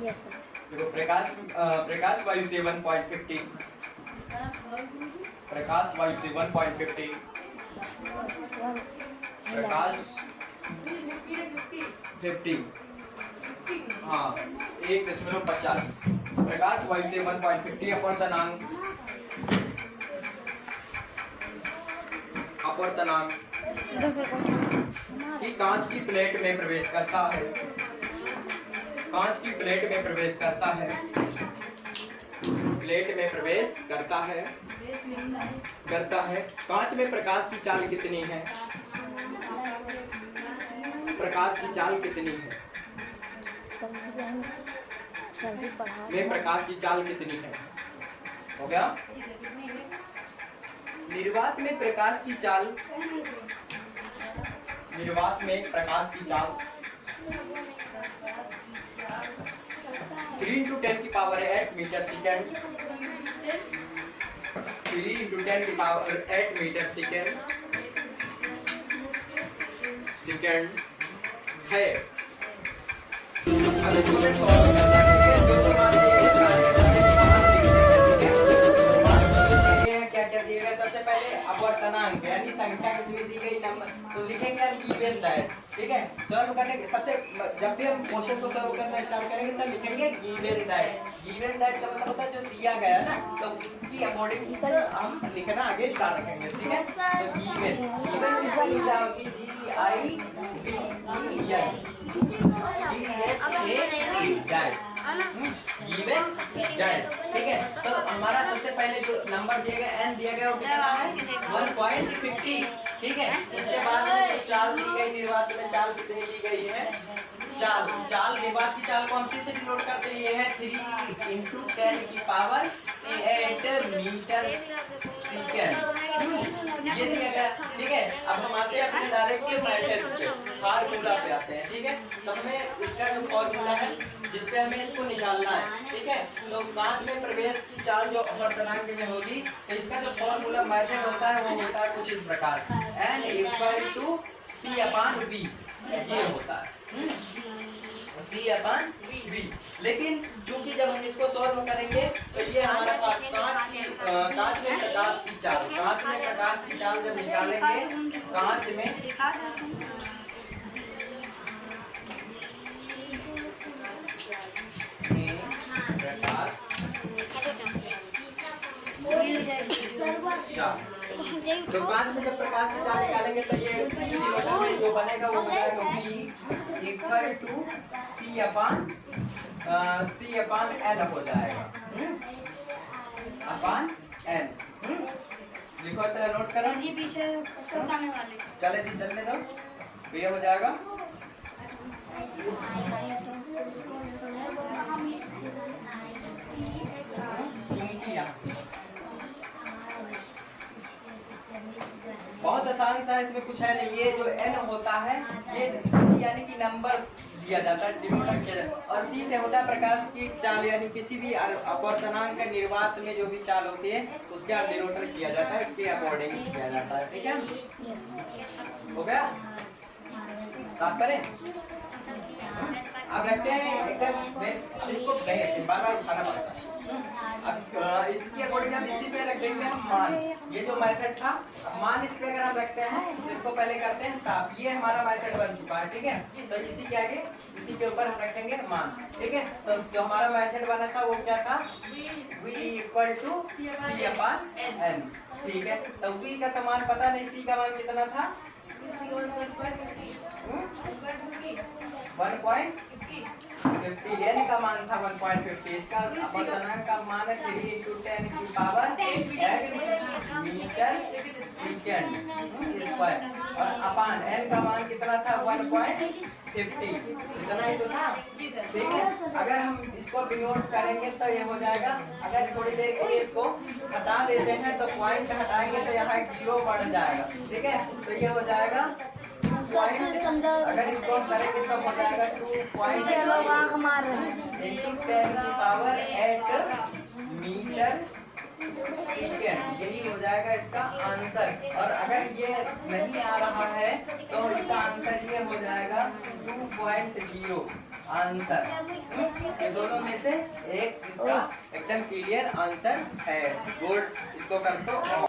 Yes sir. देखो प्रकाश वायु से 1.50, प्रकाश वायु से 1.50, प्रकाश 50, हाँ 1.50, प्रकाश वायु से 1.50 अपवर्तनांक की कांच की प्लेट में प्रवेश करता है, कांच की प्लेट में प्रवेश करता है, प्लेट में प्रवेश करता है, कांच में प्रकाश की चाल कितनी है, प्रकाश की चाल कितनी है, में प्रकाश की चाल कितनी है, हो गया। निर्वात में प्रकाश की चाल, निर्वात में प्रकाश की चाल 3 × 10⁸ मीटर सेकेंड, 3 × 10⁸ मीटर सेकेंड है। अब इसको मैं सॉल्व करना है, क्या दिया गया। सबसे पहले अपवर्तनांक यानी संख्या कितनी दी गई, नंबर, तो लिखेंगे हम गिवन दैट, ठीक है। सॉल्व करने के सबसे, जब भी हम क्वेश्चन को सॉल्व करना स्टार्ट करेंगे तो लिखेंगे गिवन दैट। गिवन दैट का मतलब होता है जो दिया गया है ना, तो उसकी अकॉर्डिंग हम लिखना आगे स्टार्ट रखेंगे, ठीक है। तो गिवन किसको लिखा होगी, गिवन दैट, ठीक है। तो हमारा सबसे पहले जो नंबर दिया गया n दिया गया वो कितना है 1.50, ठीक है। इसके बाद चाल दी गई, निर्वात में चाल कितनी दी गई है, चाल निर्वात की चाल को हम सी से डिनोट करते हैं, ये है 3 × 10⁸ मीटर सेकेंड, ये दिया गया, ठीक है। अब हम आते हैं अपने डायरेक्ट मेथड पे, फार्मूला पे आते हैं, ठीक है। तो हमें इसका जो फार्मूला है जिसपे हमें इसको निकालना है, ठीक है। तो कांच में प्रवेश की चाल जो अपवर्तनांक में होगी, तो इसका जो फार्मूला मेथड होता है वो होता है कुछ इस प्रकार, n = C/V, ये होता है C/V। लेकिन क्योंकि जब हम इसको सॉल्व करेंगे तो ये हमारा कांच में प्रकाश की चाल, कांच में प्रकाश की चाल जब निकालेंगे, कांच में तो कांच में जब प्रकाश की चाल निकालेंगे तो ये जो बनेगा वो बनेगा V = C/N हो जाएगा, अपन n। लिखो इतना नोट करो, चलने दो, ये हो जाएगा बहुत आसान था, इसमें कुछ है नहीं। ये जो n होता है ये यानी कि नंबर दिया जाता है, डिनोट किया जाता है, और c से होता है प्रकाश की चाल, यानी किसी भी अपवर्तनांक का निर्वात में जो भी चाल होती है उसके डिनोटर किया जाता है, इसके अकॉर्डिंग किया जाता है, ठीक है। हो गया, आप करें, आप रखते हैं एकदम, इसको बार-बार उठाना पड़ता है। अब इसके अकॉर्डिंग हम इसी पे रख देंगे हम मान, ये जो मेथड था, मान इस पे अगर हम रखते हैं तो इसको पहले करते हैं साफ, ये हमारा मेथड बन चुका है, ठीक है। तो इसी के आगे, इसी के ऊपर हम रखेंगे मान, ठीक है। तो जो हमारा मेथड बना था वो क्या था, V = C/N, ठीक है। तो V का मान पता नहीं, C का मान कितना था 1.50, n का मान था 1.50, इसका अपवर्तनांक का मान है 3 × 10⁸ मीटर सेकेंड स्क्वायर, और अपान n का मान कितना था 1.50, इतना ही तो था, ठीक है। अगर हम इसको डिनोट करेंगे तो ये हो जाएगा, अगर थोड़ी देर के लिए इसको हटा देते हैं तो पॉइंट हटाएंगे तो यहाँ 0 बढ़ जाएगा, ठीक है। तो ये हो जाएगा अगर इसको करेंगे तो हो जाएगा 2.10⁸ मीटर सेकेंड, यही हो जाएगा इसका आंसर। और अगर ये नहीं आ रहा है तो इसका आंसर ये हो जाएगा 2.0 आंसर। ये दोनों में से एक इसका एकदम क्लियर आंसर है। गुड, इसको कर दो।